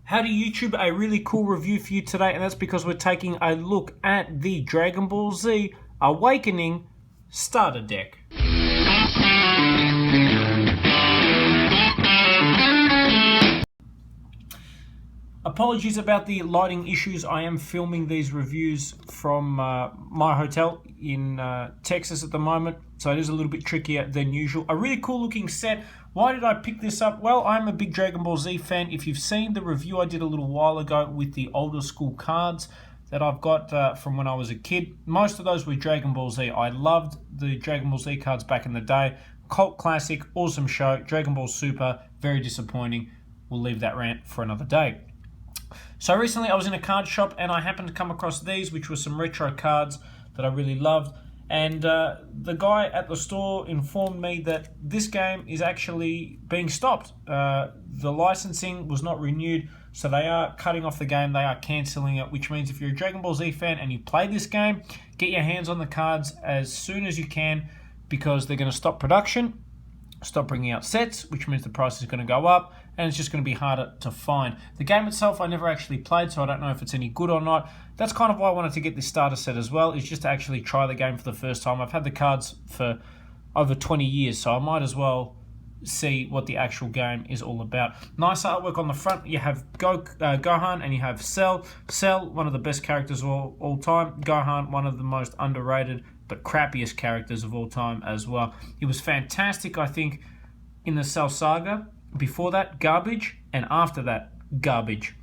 Howdy YouTube, a really cool review for you today, and that's because we're taking a look at the Dragon Ball Z Awakening starter deck. Apologies about the lighting issues. I am filming these reviews from my hotel in Texas at the moment, so it is a little bit trickier than usual. A really cool looking set. Why did I pick this up? Well, I'm a big Dragon Ball Z fan. If you've seen the review I did a little while ago with the older school cards that I've got from when I was a kid, most of those were Dragon Ball Z. I loved the Dragon Ball Z cards back in the day. Cult classic, awesome show. Dragon Ball Super, very disappointing. We'll leave that rant for another day. So recently I was in a card shop and I happened to come across these, which were some retro cards that I really loved. And the guy at the store informed me that this game is actually being stopped. The licensing was not renewed, so they are cutting off the game. They are cancelling it, which means if you're a Dragon Ball Z fan and you play this game, get your hands on the cards as soon as you can, because they're going to stop production, stop bringing out sets, which means the price is going to go up, and it's just going to be harder to find. The game itself I never actually played, so I don't know if it's any good or not. That's kind of why I wanted to get this starter set as well, is just to actually try the game for the first time. I've had the cards for over 20 years, so I might as well see what the actual game is all about. Nice artwork on the front. You have Gohan and you have Cell. Cell, one of the best characters of all time. Gohan, one of the most underrated but crappiest characters of all time as well. He was fantastic, I think, in the Cell Saga. Before that, garbage, and after that, garbage.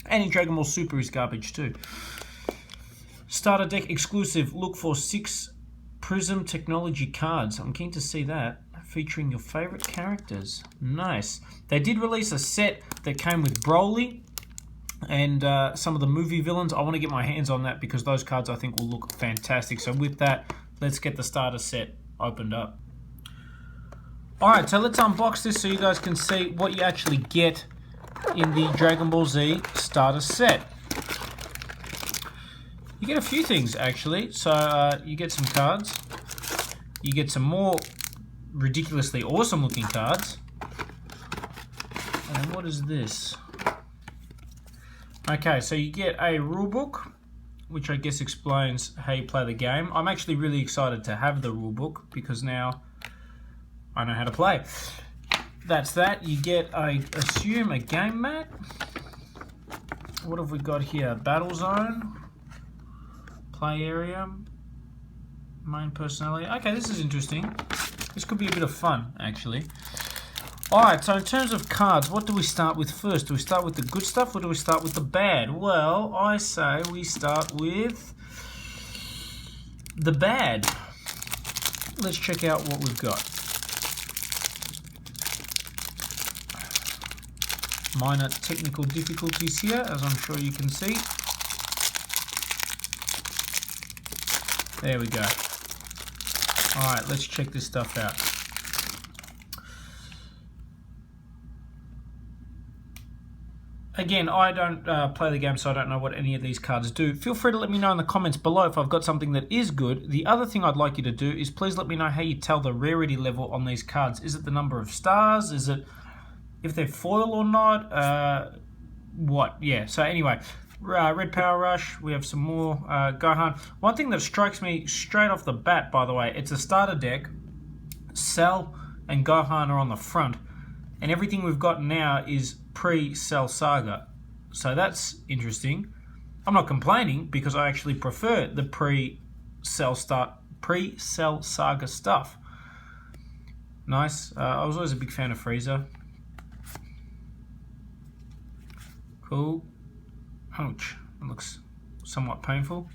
And in Dragon Ball Super is garbage too. Starter deck exclusive. Look for 6 Prism Technology cards. I'm keen to see that, featuring your favorite characters. Nice. They did release a set that came with Broly and some of the movie villains. I want to get my hands on that because those cards I think will look fantastic. So with that, let's get the starter set opened up. Alright, so let's unbox this so you guys can see what you actually get in the Dragon Ball Z starter set. You get a few things actually. So you get some cards. You get some more ridiculously awesome looking cards. And what is this? Okay, so you get a rulebook, which I guess explains how you play the game. I'm actually really excited to have the rulebook because now I know how to play. That's that. You get, I assume, a game mat. What have we got here? Battle zone, play area, main personality. Okay, this is interesting. This could be a bit of fun, actually. Alright, so in terms of cards, what do we start with first? Do we start with the good stuff or do we start with the bad? Well, I say we start with the bad. Let's check out what we've got. Minor technical difficulties here, as I'm sure you can see. There we go. Alright, let's check this stuff out. Again, I don't play the game, so I don't know what any of these cards do. Feel free to let me know in the comments below if I've got something that is good. The other thing I'd like you to do is please let me know how you tell the rarity level on these cards. Is it the number of stars? Is it if they're foil or not? What? Yeah, so anyway, Red Power Rush, we have some more Gohan. One thing that strikes me straight off the bat, by the way, it's a starter deck. Cell and Gohan are on the front, and everything we've got now is pre-Cell Saga. So that's interesting. I'm not complaining because I actually prefer the pre-Cell Saga stuff. Nice. I was always a big fan of Frieza. Cool. Ouch. It looks somewhat painful.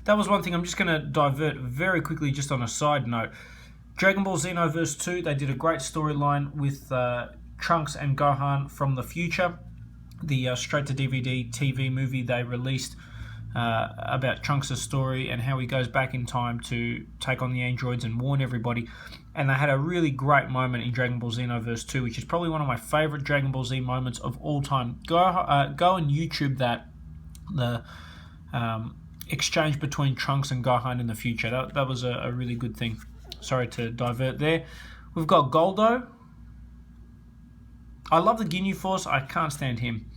That was one thing. I'm just going to divert very quickly just on a side note. Dragon Ball Xenoverse 2, they did a great storyline with Trunks and Gohan from the future. The straight-to-DVD TV movie they released about Trunks' story and how he goes back in time to take on the androids and warn everybody. And they had a really great moment in Dragon Ball Xenoverse 2, which is probably one of my favorite Dragon Ball Z moments of all time. Go and YouTube that, the exchange between Trunks and Gohan in the future. That was a really good thing. Sorry to divert there. We've got Goldo. I love the Ginyu Force. I can't stand him.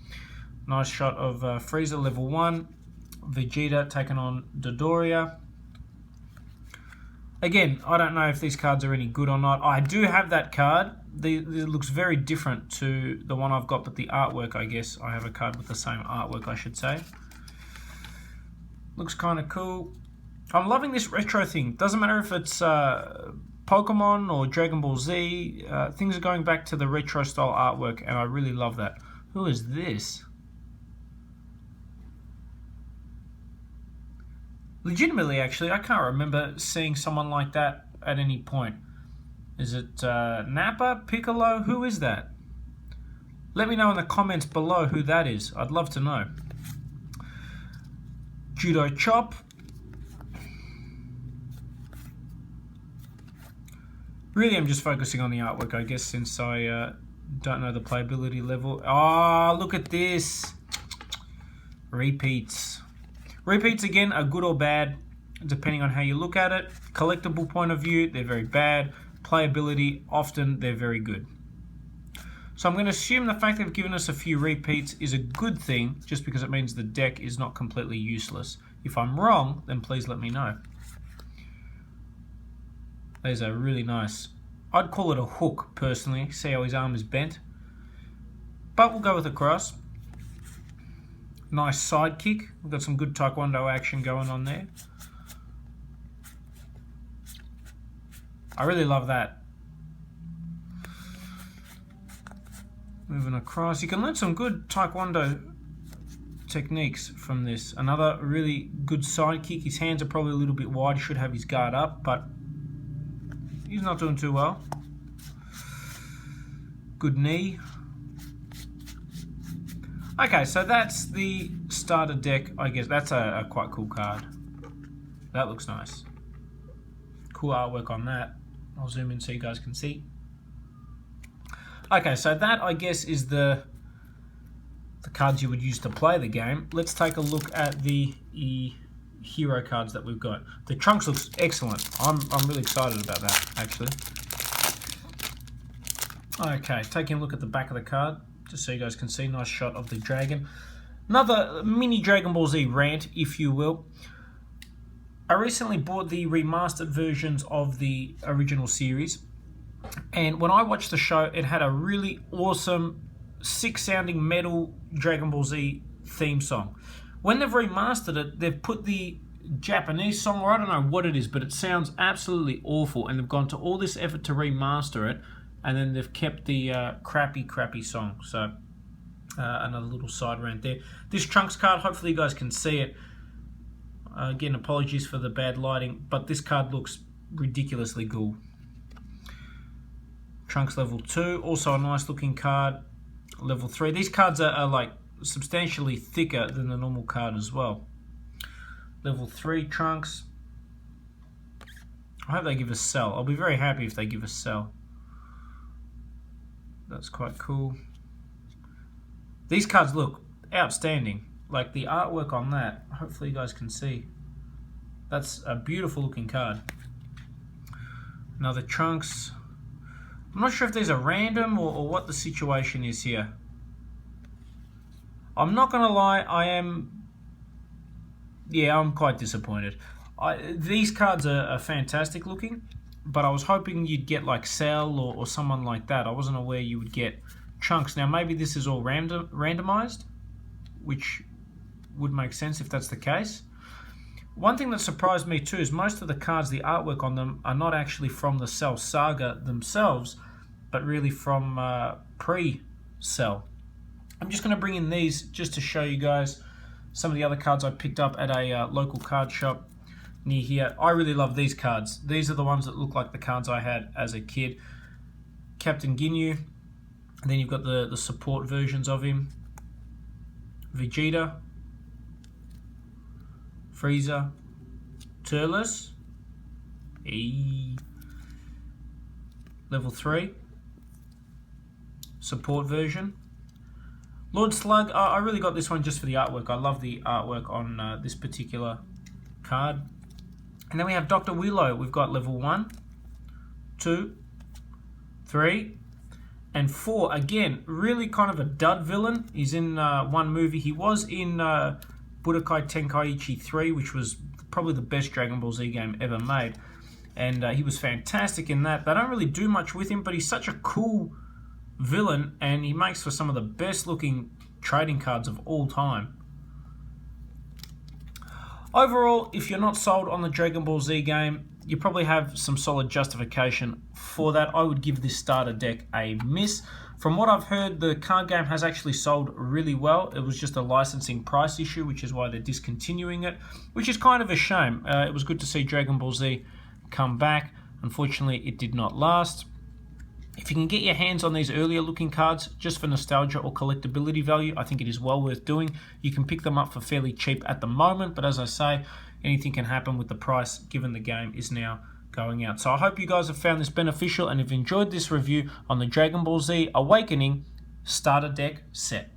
Nice shot of Frieza level 1. Vegeta taking on Dodoria. Again, I don't know if these cards are any good or not. I do have that card. It looks very different to the one I've got, but the artwork, I guess, I have a card with the same artwork, I should say. Looks kind of cool. I'm loving this retro thing. Doesn't matter if it's Pokemon or Dragon Ball Z. Things are going back to the retro style artwork, and I really love that. Who is this? Legitimately, actually, I can't remember seeing someone like that at any point. Is it Nappa, Piccolo? Who is that? Let me know in the comments below who that is. I'd love to know. Judo Chop. Really, I'm just focusing on the artwork, I guess, since I don't know the playability level. Oh, look at this. Repeats. Repeats, again, are good or bad, depending on how you look at it. Collectible point of view, they're very bad. Playability, often they're very good. So I'm going to assume the fact they've given us a few repeats is a good thing, just because it means the deck is not completely useless. If I'm wrong, then please let me know. Those are really nice. I'd call it a hook, personally. See how his arm is bent? But we'll go with a cross. Nice side kick. We've got some good taekwondo action going on there. I really love that. Moving across. You can learn some good taekwondo techniques from this. Another really good side kick. His hands are probably a little bit wide. Should have his guard up, but he's not doing too well. Good knee. Okay, so that's the starter deck, I guess. That's a quite cool card. That looks nice. Cool artwork on that. I'll zoom in so you guys can see. Okay, so that, I guess, is the cards you would use to play the game. Let's take a look at the hero cards that we've got. The Trunks looks excellent. I'm really excited about that, actually. Okay, taking a look at the back of the card, just so you guys can see. Nice shot of the dragon. Another mini Dragon Ball Z rant, if you will. I recently bought the remastered versions of the original series, and when I watched the show, it had a really awesome, sick-sounding metal Dragon Ball Z theme song. When they've remastered it, they've put the Japanese song, or I don't know what it is, but it sounds absolutely awful, and they've gone to all this effort to remaster it, and then they've kept the crappy song. So another little side rant there. This Trunks card, hopefully you guys can see it. Again, apologies for the bad lighting, but this card looks ridiculously cool. Trunks level 2, also a nice looking card. Level 3. These cards are like substantially thicker than the normal card as well. Level 3 Trunks. I hope they give us Cell. I'll be very happy if they give us Cell. That's quite cool. These cards look outstanding. Like the artwork on that, hopefully you guys can see. That's a beautiful looking card. Another Trunks. I'm not sure if these are random or what the situation is here. I'm not going to lie, I'm quite disappointed. These cards are fantastic looking, but I was hoping you'd get like Cell or someone like that. I wasn't aware you would get Trunks. Now maybe this is all randomized, which would make sense if that's the case. One thing that surprised me too is most of the cards, the artwork on them, are not actually from the Cell saga themselves, but really from pre-Cell. I'm just going to bring in these just to show you guys some of the other cards I picked up at a local card shop near here. I really love these cards. These are the ones that look like the cards I had as a kid. Captain Ginyu, and then you've got the support versions of him. Vegeta, Frieza, Turles, level 3, support version. Lord Slug, I really got this one just for the artwork. I love the artwork on this particular card. And then we have Dr. Willow. We've got level 1, 2, 3. And 4, again, really kind of a dud villain. He's in one movie. He was in Budokai Tenkaichi 3, which was probably the best Dragon Ball Z game ever made. And he was fantastic in that. They don't really do much with him, but he's such a cool villain, and he makes for some of the best looking trading cards of all time. Overall, if you're not sold on the Dragon Ball Z game, you probably have some solid justification for that. I would give this starter deck a miss. From what I've heard, the card game has actually sold really well. It was just a licensing price issue, which is why they're discontinuing it, which is kind of a shame. It was good to see Dragon Ball Z come back. Unfortunately, it did not last. If you can get your hands on these earlier looking cards just for nostalgia or collectability value, I think it is well worth doing. You can pick them up for fairly cheap at the moment, but as I say, anything can happen with the price given the game is now going out. So I hope you guys have found this beneficial and have enjoyed this review on the Dragon Ball Z Awakening starter deck set.